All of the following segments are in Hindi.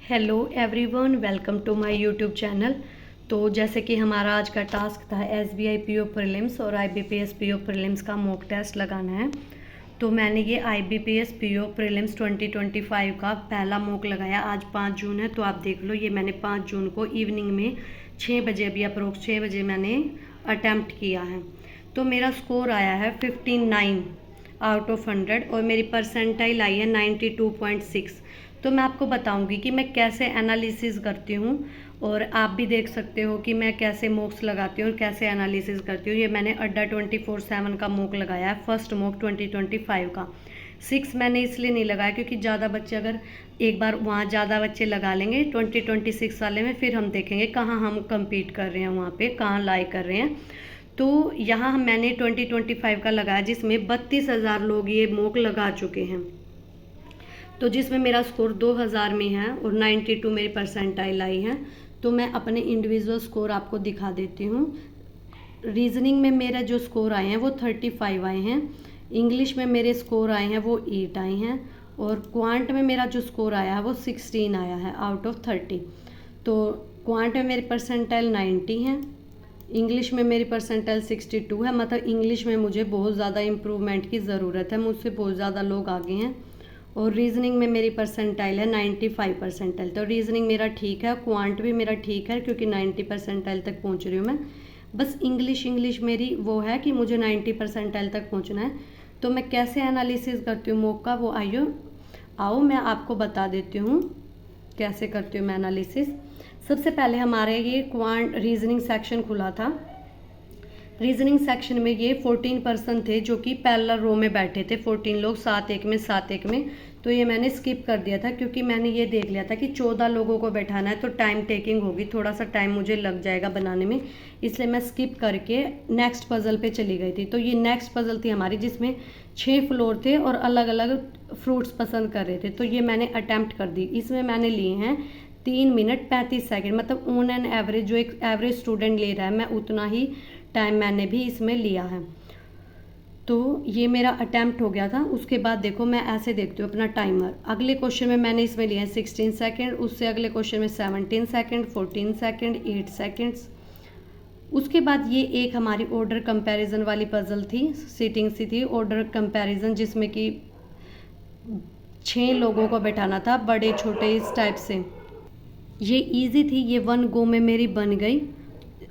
Hello everyone, welcome to my YouTube channel. तो जैसे कि हमारा आज का टास्क था एसबीआई पीओ प्रीलिम्स और आईबीपीएस पीओ प्रीलिम्स का मॉक टेस्ट लगाना है। तो मैंने ये आईबीपीएस पीओ प्रीलिम्स 2025 का पहला मॉक लगाया। आज 5 जून है, तो आप देख लो, ये मैंने 5 जून को इवनिंग में 6 बजे, अभी अप्रोक्स 6 बजे मैंने अटैम्प्ट किया है। तो मेरा स्कोर आया है 59 आउट ऑफ 100 और मेरी परसेंटाइल आई है 92.6। तो मैं आपको बताऊंगी कि मैं कैसे एनालिसिस करती हूँ और आप भी देख सकते हो कि मैं कैसे मॉक्स लगाती हूँ और कैसे एनालिसिस करती हूँ। ये मैंने अड्डा 24/7 का मॉक लगाया है, फर्स्ट मॉक 2025 का। 6 मैंने इसलिए नहीं लगाया क्योंकि ज़्यादा बच्चे, अगर एक बार वहाँ ज़्यादा बच्चे लगा लेंगे 2026 वाले में, फिर हम देखेंगे कहाँ हम कम्पीट कर रहे हैं, वहाँ पर कहाँ लाई कर रहे हैं। तो यहाँ मैंने 2025 का लगाया जिसमें 32,000 लोग ये मॉक लगा चुके हैं, तो जिसमें मेरा स्कोर 2000 में है और 92 मेरी परसेंटाइल आई है। तो मैं अपने इंडिविजुअल स्कोर आपको दिखा देती हूँ। रीजनिंग में मेरा जो स्कोर आए हैं वो 35 आए हैं, इंग्लिश में मेरे स्कोर आए हैं वो 8 आए हैं, और क्वांट में मेरा जो स्कोर आया है वो 16 आया है आउट ऑफ 30। तो क्वांट में मेरी परसेंटाइल 90 है, इंग्लिश में मेरी परसेंटाइल 62 है। मतलब इंग्लिश में मुझे बहुत ज़्यादा इम्प्रूवमेंट की ज़रूरत है, मुझसे बहुत ज़्यादा लोग आगे हैं। और रीजनिंग में मेरी परसेंटाइल है 95 परसेंटाइल। तो रीजनिंग मेरा ठीक है, क्वांट भी मेरा ठीक है क्योंकि 90 परसेंटाइल तक पहुंच रही हूँ मैं। बस इंग्लिश मेरी वो है कि मुझे 90 परसेंटाइल तक पहुंचना है। तो मैं कैसे एनालिसिस करती हूँ मॉक का, वो आओ मैं आपको बता देती हूँ कैसे करती हूँ मैं एनालिसिस। सबसे पहले हमारे ये क्वांट रीजनिंग सेक्शन खुला था। रीजनिंग सेक्शन में ये 14 पर्सन थे जो कि पैरेलल रो में बैठे थे, 14 लोग, 7 में। तो ये मैंने स्किप कर दिया था क्योंकि मैंने ये देख लिया था कि 14 लोगों को बैठाना है तो टाइम टेकिंग होगी, थोड़ा सा टाइम मुझे लग जाएगा बनाने में, इसलिए मैं स्किप करके नेक्स्ट पजल पे चली गई थी। तो ये नेक्स्ट पजल थी हमारी जिसमें 6 फ्लोर थे और अलग अलग फ्रूट्स पसंद कर रहे थे। तो ये मैंने अटैम्प्ट कर दी। इसमें मैंने लिए हैं 3 मिनट 35 सेकेंड, मतलब ऑन एन एवरेज जो एक एवरेज स्टूडेंट ले रहा है मैं उतना ही टाइम मैंने भी इसमें लिया है। तो ये मेरा अटैम्प्ट हो गया था। उसके बाद देखो मैं ऐसे देखती हूँ अपना टाइमर। अगले क्वेश्चन में मैंने इसमें लिया है 16 सेकेंड, उससे अगले क्वेश्चन में 17 सेकेंड, 14 सेकेंड, 8 सेकेंड्स। उसके बाद ये एक हमारी ऑर्डर कंपैरिजन वाली पजल थी, सीटिंग सी थी ऑर्डर कंपैरिजन, जिसमें कि 6 लोगों को बैठाना था, बड़े छोटे इस टाइप से। ये इजी थी, ये 1 गो में मेरी बन गई।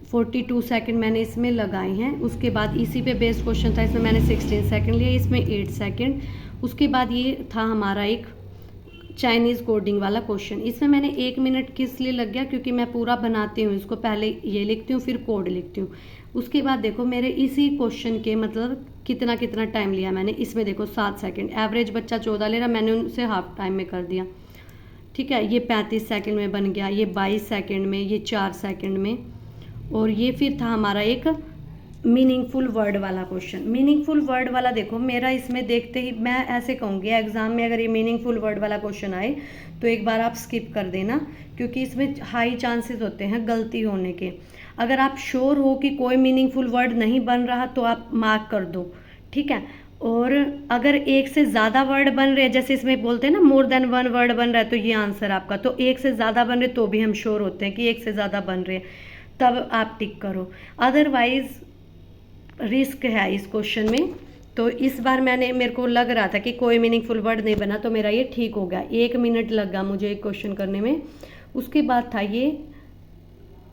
42 सेकंड मैंने इसमें लगाए हैं। उसके बाद इसी पे बेस्ड क्वेश्चन था, इसमें मैंने 16 सेकंड लिए, इसमें 8 सेकंड। उसके बाद ये था हमारा एक चाइनीज़ कोडिंग वाला क्वेश्चन, इसमें मैंने 1 मिनट किस लिए लग गया क्योंकि मैं पूरा बनाती हूँ इसको, पहले ये लिखती हूँ फिर कोड लिखती हूँ। उसके बाद देखो मेरे इसी क्वेश्चन के मतलब कितना कितना टाइम लिया मैंने। इसमें देखो 7 सेकेंड, एवरेज बच्चा 14 ले रहा, मैंने उनसे हाफ टाइम में कर दिया। ठीक है, ये 35 सेकेंड में बन गया, ये 22 सेकेंड में, ये 4 सेकेंड में। और ये फिर था हमारा एक मीनिंगफुल वर्ड वाला क्वेश्चन। मीनिंगफुल वर्ड वाला देखो मेरा इसमें देखते ही मैं ऐसे कहूँगी, एग्जाम में अगर ये मीनिंगफुल वर्ड वाला क्वेश्चन आए तो एक बार आप स्किप कर देना क्योंकि इसमें हाई चांसेस होते हैं गलती होने के। अगर आप श्योर हो कि कोई मीनिंगफुल वर्ड नहीं बन रहा तो आप मार्क कर दो, ठीक है। और अगर एक से ज़्यादा वर्ड बन रहे हैं, जैसे इसमें बोलते हैं ना मोर देन 1 वर्ड बन रहा है, तो ये आंसर आपका। तो एक से ज़्यादा बन रहे तो भी हम श्योर होते हैं कि एक से ज़्यादा बन रहे हैं, तब आप टिक करो। अदरवाइज रिस्क है इस क्वेश्चन में। तो इस बार मेरे को लग रहा था कि कोई मीनिंगफुल वर्ड नहीं बना, तो मेरा ये ठीक हो गया। 1 मिनट लगा मुझे एक क्वेश्चन करने में। उसके बाद था ये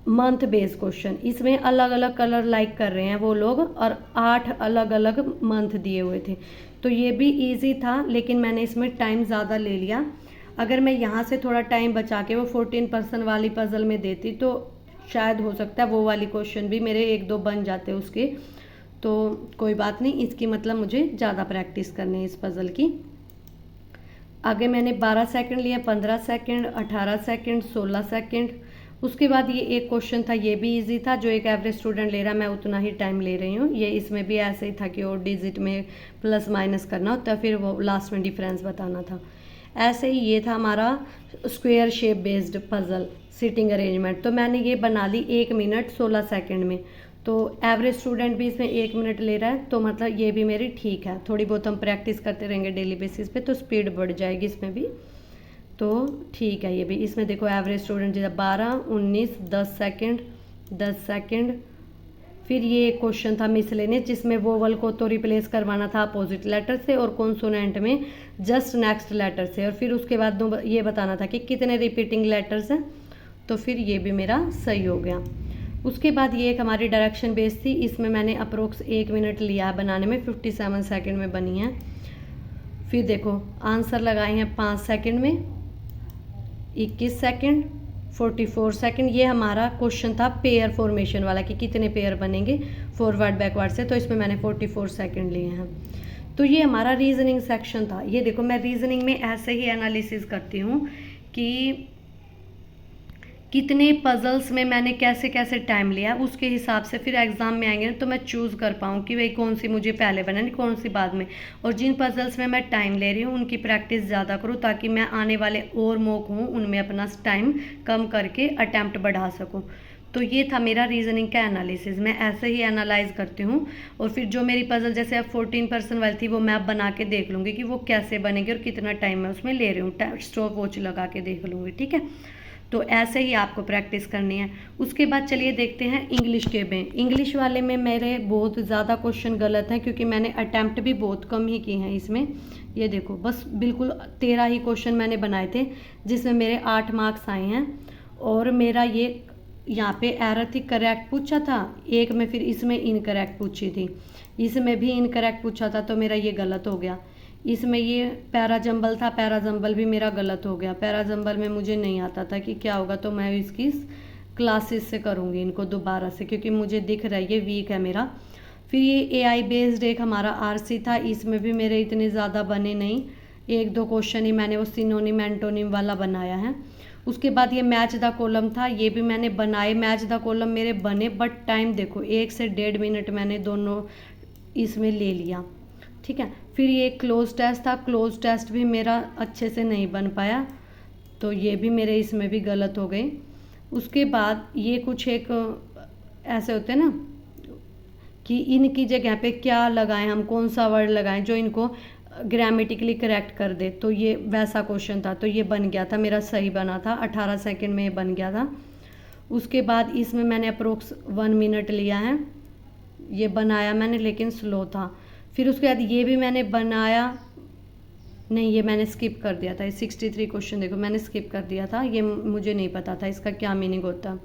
मंथ बेस्ड क्वेश्चन, इसमें अलग अलग कलर लाइक कर रहे हैं वो लोग और 8 अलग अलग मंथ दिए हुए थे। तो ये भी ईजी था लेकिन मैंने इसमें टाइम ज़्यादा ले लिया। अगर मैं यहाँ से थोड़ा टाइम बचा के वो 14% वाली पजल में देती तो शायद हो सकता है वो वाली क्वेश्चन भी मेरे 1-2 बन जाते उसके। तो कोई बात नहीं, इसकी मतलब मुझे ज़्यादा प्रैक्टिस करनी है इस पजल की। आगे मैंने 12 सेकंड लिया, 15 सेकंड, 18 सेकंड, 16 सेकंड। उसके बाद ये एक क्वेश्चन था, ये भी इजी था, जो एक एवरेज स्टूडेंट ले रहा है मैं उतना ही टाइम ले रही हूँ। ये इसमें भी ऐसे ही था कि और डिजिट में प्लस माइनस करना होता है, फिर वो लास्ट में डिफरेंस बताना था। ऐसे ही ये था हमारा square shape based puzzle seating arrangement. तो मैंने ये बना ली 1 मिनट 16 सेकंड में। तो एवरेज स्टूडेंट भी इसमें 1 मिनट ले रहा है, तो मतलब ये भी मेरी ठीक है। थोड़ी बहुत हम प्रैक्टिस करते रहेंगे डेली बेसिस पे तो स्पीड बढ़ जाएगी इसमें भी। तो ठीक है ये भी। इसमें देखो एवरेज स्टूडेंट जैसे 12, 19, 10 सेकंड, 10 सेकंड। फिर ये एक क्वेश्चन था मिसलेनियस जिसमें वोवल को तो रिप्लेस करवाना था अपोजिट लेटर से और कॉन्सोनेंट में जस्ट नेक्स्ट लेटर से, और फिर उसके बाद ये बताना था कि कितने रिपीटिंग लेटर्स हैं। तो फिर ये भी मेरा सही हो गया। उसके बाद ये एक हमारी डायरेक्शन बेस थी, इसमें मैंने अप्रोक्स 1 मिनट लिया है बनाने में, 57 सेकंड में बनी है। फिर देखो आंसर लगाए हैं 5 सेकंड में, 21 सेकंड, 44 सेकंड। ये हमारा क्वेश्चन था पेयर फॉर्मेशन वाला कि कितने पेयर बनेंगे फॉरवर्ड बैकवर्ड से, तो इसमें मैंने 44 सेकंड लिए हैं। तो ये हमारा रीजनिंग सेक्शन था। ये देखो मैं रीजनिंग में ऐसे ही एनालिसिस करती हूँ कि कितने पजल्स में मैंने कैसे कैसे टाइम लिया, उसके हिसाब से फिर एग्ज़ाम में आएंगे ना तो मैं चूज़ कर पाऊँ कि भाई कौन सी मुझे पहले बनानी, कौन सी बाद में। और जिन पजल्स में मैं टाइम ले रही हूँ उनकी प्रैक्टिस ज़्यादा करूँ ताकि मैं आने वाले और मॉक हूँ उनमें अपना टाइम कम करके अटैम्प्ट बढ़ा सकूँ। तो ये था मेरा रीजनिंग का एनालिसिस। मैं ऐसे ही एनालाइज करती हूँ और फिर जो मेरी पजल जैसे अब 14% वाली थी वो मैं अब बना के देख लूँगी कि वो कैसे बनेगी और कितना टाइम मैं उसमें ले रही हूँ, स्टॉप वॉच लगा के देख लूँगी। ठीक है, तो ऐसे ही आपको प्रैक्टिस करनी है। उसके बाद चलिए देखते हैं इंग्लिश के में। इंग्लिश वाले में मेरे बहुत ज़्यादा क्वेश्चन गलत हैं क्योंकि मैंने अटैम्प्ट भी बहुत कम ही किए हैं इसमें। ये देखो बस बिल्कुल 13 ही क्वेश्चन मैंने बनाए थे जिसमें मेरे 8 मार्क्स आए हैं। और मेरा ये यहाँ पे एरर थी, करेक्ट पूछा था एक में, फिर इसमें इनकरेक्ट पूछी थी, इसमें भी इनकरेक्ट पूछा था तो मेरा ये गलत हो गया। इसमें ये पैराजंबल था, पैराजंबल भी मेरा गलत हो गया। पैराजंबल में मुझे नहीं आता था कि क्या होगा, तो मैं इसकी क्लासेस से करूँगी इनको दोबारा से क्योंकि मुझे दिख रहा है ये वीक है मेरा। फिर ये AI बेस्ड एक हमारा RC था, इसमें भी मेरे इतने ज़्यादा बने नहीं, 1-2 क्वेश्चन ही मैंने वो सिनोनिम एंटोनिम वाला बनाया है। उसके बाद ये मैच द कॉलम था, ये भी मैंने बनाए, मैच द कॉलम मेरे बने, बट टाइम देखो 1 से 1.5 मिनट मैंने दोनों इसमें ले लिया। ठीक है, फिर ये क्लोज टेस्ट था, क्लोज टेस्ट भी मेरा अच्छे से नहीं बन पाया तो ये भी मेरे इसमें भी गलत हो गए। उसके बाद ये कुछ एक ऐसे होते हैं ना कि इनकी जगह पे क्या लगाएं हम, कौन सा वर्ड लगाएं जो इनको ग्रामेटिकली करेक्ट कर दे, तो ये वैसा क्वेश्चन था। तो ये बन गया था मेरा, सही बना था, 18 सेकंड में ये बन गया था। उसके बाद इसमें मैंने अप्रोक्स 1 मिनट लिया है, ये बनाया मैंने लेकिन स्लो था। फिर उसके बाद ये भी मैंने बनाया, नहीं ये मैंने स्किप कर दिया था, 63 क्वेश्चन देखो मैंने स्किप कर दिया था, ये मुझे नहीं पता था इसका क्या मीनिंग होता।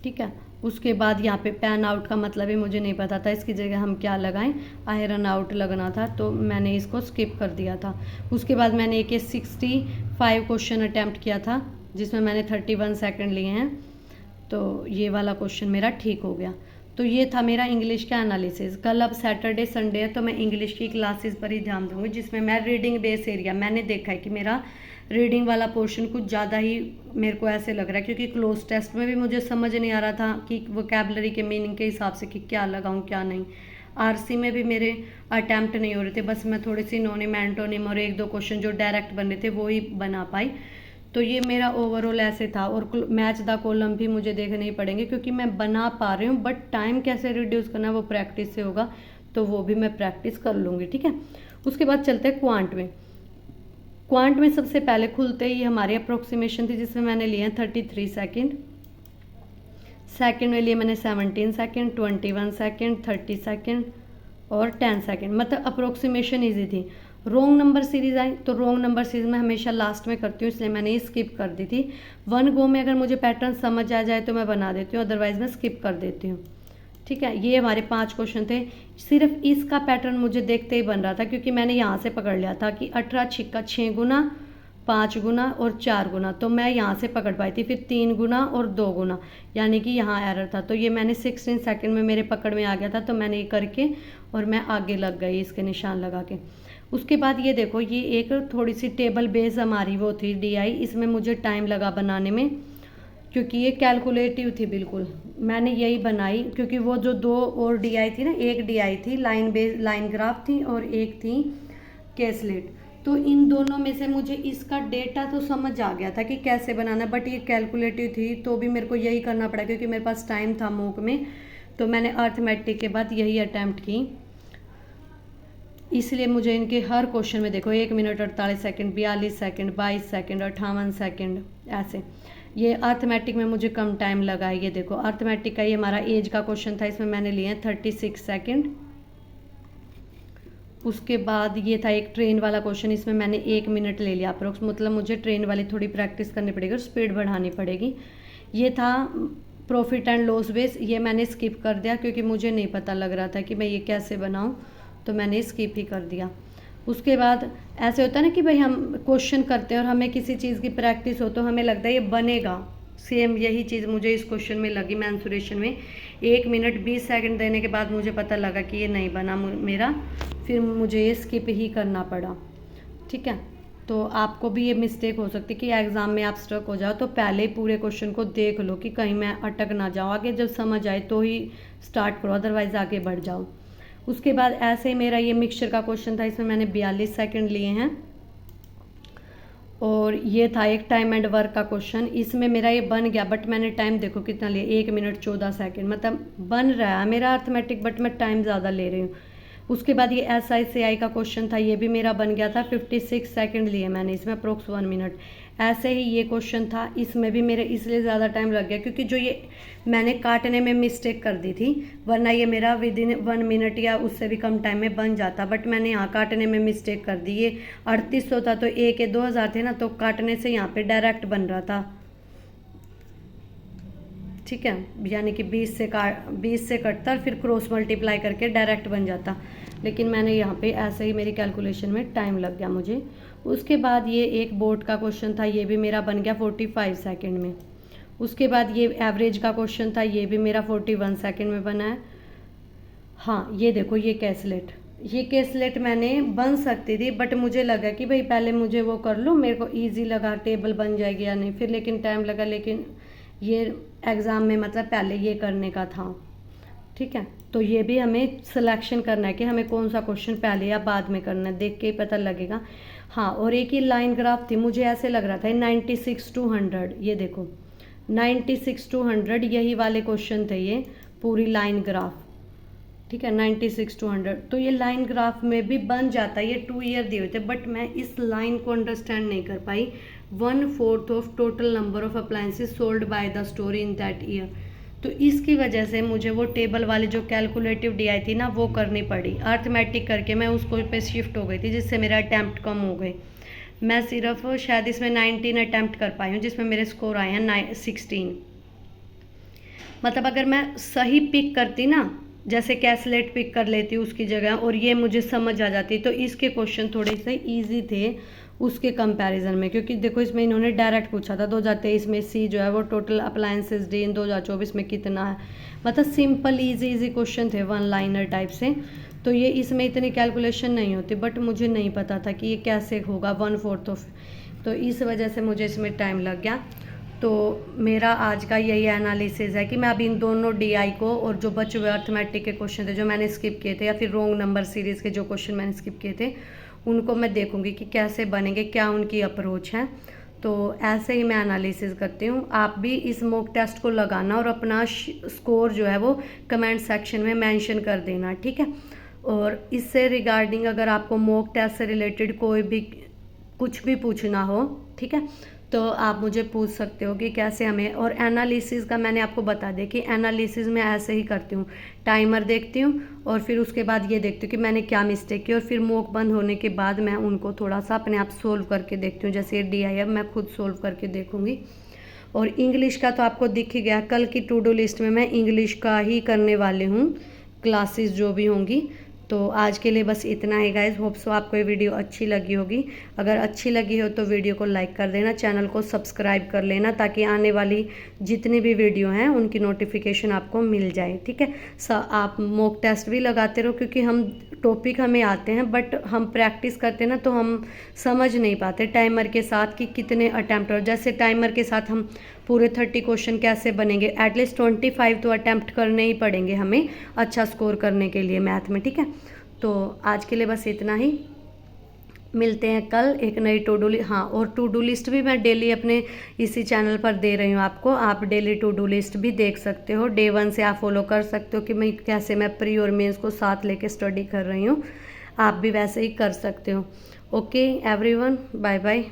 ठीक है, उसके बाद यहाँ पे पैन आउट का मतलब ही मुझे नहीं पता था, इसकी जगह हम क्या लगाएं, आयरन आउट लगना था तो मैंने इसको स्किप कर दिया था। उसके बाद मैंने एक 65 क्वेश्चन अटैम्प्ट किया था जिसमें मैंने 31 सेकंड लिए हैं, तो ये वाला क्वेश्चन मेरा ठीक हो गया। तो ये था मेरा इंग्लिश का एनालिसिस। कल अब सैटरडे संडे है तो मैं इंग्लिश की क्लासेस पर ही ध्यान दूंगी जिसमें मैं रीडिंग बेस एरिया, मैंने देखा है कि मेरा रीडिंग वाला पोर्शन कुछ ज़्यादा ही मेरे को ऐसे लग रहा है क्योंकि क्लोज टेस्ट में भी मुझे समझ नहीं आ रहा था कि वोकैबलरी के मीनिंग के हिसाब से कि क्या लगाऊं क्या नहीं। RC में भी मेरे अटैम्प्ट नहीं हो रहे थे, बस मैं थोड़ी सी नोनिम एंटोनिम और 1-2 क्वेश्चन जो डायरेक्ट बन रहे थे वो ही बना पाई। तो ये मेरा ओवरऑल ऐसे था। और मैच द कॉलम भी मुझे देखने ही पड़ेंगे क्योंकि मैं बना पा रही हूँ, बट टाइम कैसे रिड्यूस करना है वो प्रैक्टिस से होगा, तो वो भी मैं प्रैक्टिस कर लूँगी। ठीक है, उसके बाद चलते हैं क्वांट में। क्वांट में सबसे पहले खुलते ही हमारी अप्रोक्सीमेशन थी जिसमें मैंने लिए 33 सेकेंड, सेकेंड में लिए मैंने 17 सेकेंड, 21 सेकेंड, 30 सेकेंड और 10 सेकेंड, मतलब अप्रोक्सीमेशन ईजी थी। रोंग नंबर सीरीज आई तो रोंग नंबर सीरीज मैं हमेशा लास्ट में करती हूँ, इसलिए मैंने ये स्किप कर दी थी। 1 गो में अगर मुझे पैटर्न समझ आ जाए तो मैं बना देती हूँ, अदरवाइज मैं स्किप कर देती हूँ। ठीक है, ये हमारे 5 क्वेश्चन थे। सिर्फ इसका पैटर्न मुझे देखते ही बन रहा था क्योंकि मैंने यहाँ से पकड़ लिया था कि 18 छिक्का 6 गुना, 5 गुना और 4 गुना, तो मैं यहाँ से पकड़ पाई थी। फिर 3 गुना और 2 गुना, यानी कि यहाँ एरर था, तो ये मैंने 16 सेकंड में मेरे पकड़ में आ गया था, तो मैंने ये करके और मैं आगे लग गई इसके निशान लगा के। उसके बाद ये देखो, ये एक थोड़ी सी टेबल बेस हमारी वो थी DI, इसमें मुझे टाइम लगा बनाने में क्योंकि ये कैलकुलेटिव थी बिल्कुल। मैंने यही बनाई क्योंकि वो जो 2 और DI थी ना, एक DI थी लाइन ग्राफ थी और एक थी कैसलेट, तो इन दोनों में से मुझे इसका डेटा तो समझ आ गया था कि कैसे बनाना, बट ये कैलकुलेटिव थी तो भी मेरे को यही करना पड़ा क्योंकि मेरे पास टाइम था मॉक में, तो मैंने अर्थमेटिक के बाद यही अटैम्प्ट की। इसलिए मुझे इनके हर क्वेश्चन में देखो 1 minute 48 second, 42 second, 22 second, 58 second, ऐसे। ये अर्थमेटिक में मुझे कम टाइम लगा है। ये देखो अर्थमेटिक का ये हमारा एज का क्वेश्चन था, इसमें मैंने लिए हैं 36 सेकंड। उसके बाद ये था एक ट्रेन वाला क्वेश्चन, इसमें मैंने 1 मिनट ले लिया अप्रोक्स, मतलब मुझे ट्रेन वाली थोड़ी प्रैक्टिस करनी पड़ेगी और स्पीड बढ़ानी पड़ेगी। ये था प्रॉफिट एंड लॉस बेस, ये मैंने स्किप कर दिया क्योंकि मुझे नहीं पता लग रहा था कि मैं ये कैसे बनाऊं, तो मैंने स्किप ही कर दिया। उसके बाद ऐसे होता है ना कि भाई हम क्वेश्चन करते हैं और हमें किसी चीज़ की प्रैक्टिस हो तो हमें लगता है ये बनेगा। सेम यही चीज़ मुझे इस क्वेश्चन में लगी, मेंसुरेशन में 1 मिनट 20 सेकंड देने के बाद मुझे पता लगा कि ये नहीं बना मेरा, फिर मुझे ये स्किप ही करना पड़ा। ठीक है, तो आपको भी ये मिस्टेक हो सकती है कि एग्ज़ाम में आप स्ट्रक हो जाओ, तो पहले ही पूरे क्वेश्चन को देख लो कि कहीं मैं अटक ना जाऊँ, आगे जब समझ आए तो ही स्टार्ट करो, अदरवाइज़ आगे बढ़ जाओ। उसके बाद ऐसे ही मेरा ये मिक्सचर का क्वेश्चन था, इसमें मैंने 42 सेकंड लिए हैं। और ये था एक टाइम एंड वर्क का क्वेश्चन, इसमें मेरा ये बन गया, बट मैंने टाइम देखो कितना लिया, 1 मिनट 14 सेकंड, मतलब बन रहा है मेरा अर्थमेटिक, बट मैं टाइम ज़्यादा ले रही हूँ। उसके बाद ये SICI का क्वेश्चन था, ये भी मेरा बन गया था, 56 सेकंड लिए मैंने इसमें, अप्रोक्स 1 मिनट। ऐसे ही ये क्वेश्चन था, इसमें भी मेरे इसलिए ज़्यादा टाइम लग गया क्योंकि जो ये मैंने काटने में मिस्टेक कर दी थी, वरना ये मेरा विदिन 1 मिनट या उससे भी कम टाइम में बन जाता, बट मैंने यहाँ काटने में मिस्टेक कर दी। ये 3800 था तो ए के 2000 थे ना, तो काटने से यहाँ पे डायरेक्ट बन रहा था। ठीक है, यानी कि 20 से कटता और फिर क्रॉस मल्टीप्लाई करके डायरेक्ट बन जाता, लेकिन मैंने यहाँ पे ऐसे ही मेरी कैलकुलेशन में टाइम लग गया मुझे। उसके बाद ये एक बोर्ड का क्वेश्चन था, ये भी मेरा बन गया 45 सेकंड में। उसके बाद ये एवरेज का क्वेश्चन था, ये भी मेरा 41 सेकंड में बना है। हाँ, ये देखो ये कैसलेट मैंने बन सकती थी, बट मुझे लगा कि भाई पहले मुझे वो कर लूँ, मेरे को ईजी लगा टेबल बन जाएगी या नहीं, फिर लेकिन टाइम लगा, लेकिन ये एग्ज़ाम में मतलब पहले ये करने का था। ठीक है, तो ये भी हमें सिलेक्शन करना है कि हमें कौन सा क्वेश्चन पहले या बाद में करना है, देख के ही पता लगेगा। हाँ, और एक ही लाइन ग्राफ थी, मुझे ऐसे लग रहा था 96 to 100, ये देखो 96 to 100 यही वाले क्वेश्चन थे, ये पूरी लाइन ग्राफ। ठीक है, 96 to 100, तो ये लाइन ग्राफ में भी बन जाता है, ये 2 ईयर दिए हुए थे, बट मैं इस लाइन को अंडरस्टैंड नहीं कर पाई। 1/4 of total number of appliances sold by the store in that year, तो इसकी वजह से मुझे वो टेबल वाली जो कैलकुलेटिव DI थी ना, वो करनी पड़ी। अर्थमेटिक करके मैं उसको पे शिफ्ट हो गई थी, जिससे मेरा अटैम्प्ट कम हो गए। मैं सिर्फ शायद इसमें 19 अटैम्प्ट कर पाई हूँ, जिसमें मेरे स्कोर आए हैं 16। मतलब अगर मैं सही पिक करती ना, जैसे कैसलेट पिक कर लेती उसकी जगह, और ये मुझे समझ आ जाती, तो इसके क्वेश्चन थोड़े से ईजी थे उसके कंपैरिजन में, क्योंकि देखो इसमें इन्होंने डायरेक्ट पूछा था 2023 में सी जो है वो टोटल अप्लायंसेस डे इन 2024 में कितना है, मतलब सिंपल इजी क्वेश्चन थे, 1 लाइनर टाइप से। तो ये इसमें इतनी कैलकुलेशन नहीं होती, बट मुझे नहीं पता था कि ये कैसे होगा 1/4 ऑफ, तो इस वजह से मुझे इसमें टाइम लग गया। तो मेरा आज का यही एनालिसिस है कि मैं अभी इन दोनों DI को और जो बचे हुए अर्थमेटिक के क्वेश्चन थे जो मैंने स्किप किए थे, या फिर रॉन्ग नंबर सीरीज़ के जो क्वेश्चन मैंने स्किप किए थे, उनको मैं देखूंगी कि कैसे बनेंगे, क्या उनकी अप्रोच है। तो ऐसे ही मैं एनालिसिस करती हूँ। आप भी इस मॉक टेस्ट को लगाना और अपना स्कोर जो है वो कमेंट सेक्शन में मेंशन कर देना, ठीक है। और इससे रिगार्डिंग अगर आपको मॉक टेस्ट से रिलेटेड कोई भी कुछ भी पूछना हो, ठीक है, तो आप मुझे पूछ सकते हो कि कैसे हमें। और एनालिसिस का मैंने आपको बता दिया कि एनालिसिस में ऐसे ही करती हूँ, टाइमर देखती हूँ और फिर उसके बाद ये देखती हूँ कि मैंने क्या मिस्टेक की, और फिर मॉक बंद होने के बाद मैं उनको थोड़ा सा अपने आप सोल्व करके देखती हूँ। जैसे ये DI है, मैं खुद सोल्व करके देखूँगी। और इंग्लिश का तो आपको दिख ही गया, कल की टू डू लिस्ट में मैं इंग्लिश का ही करने वाली हूँ, क्लासेस जो भी होंगी। तो आज के लिए बस इतना है गाइज। होप सो आपको ये वीडियो अच्छी लगी होगी। अगर अच्छी लगी हो तो वीडियो को लाइक कर देना, चैनल को सब्सक्राइब कर लेना, ताकि आने वाली जितनी भी वीडियो हैं उनकी नोटिफिकेशन आपको मिल जाए, ठीक है। आप मॉक टेस्ट भी लगाते रहो, क्योंकि हम टॉपिक हमें आते हैं, बट हम प्रैक्टिस करते ना तो हम समझ नहीं पाते टाइमर के साथ कि कितने अटैम्प्ट। और जैसे टाइमर के साथ हम पूरे 30 क्वेश्चन कैसे बनेंगे, एटलीस्ट 25 तो अटैम्प्ट करने ही पड़ेंगे हमें अच्छा स्कोर करने के लिए मैथ में, ठीक है। तो आज के लिए बस इतना ही, मिलते हैं कल एक नई टू डू लिस्ट। हाँ, और टू डू लिस्ट भी मैं डेली अपने इसी चैनल पर दे रही हूँ आपको, आप डेली टू डू लिस्ट भी देख सकते हो। Day 1 से आप फॉलो कर सकते हो कि मैं कैसे प्री और मेंस को साथ लेके स्टडी कर रही हूँ। आप भी वैसे ही कर सकते हो। Okay everyone, bye bye.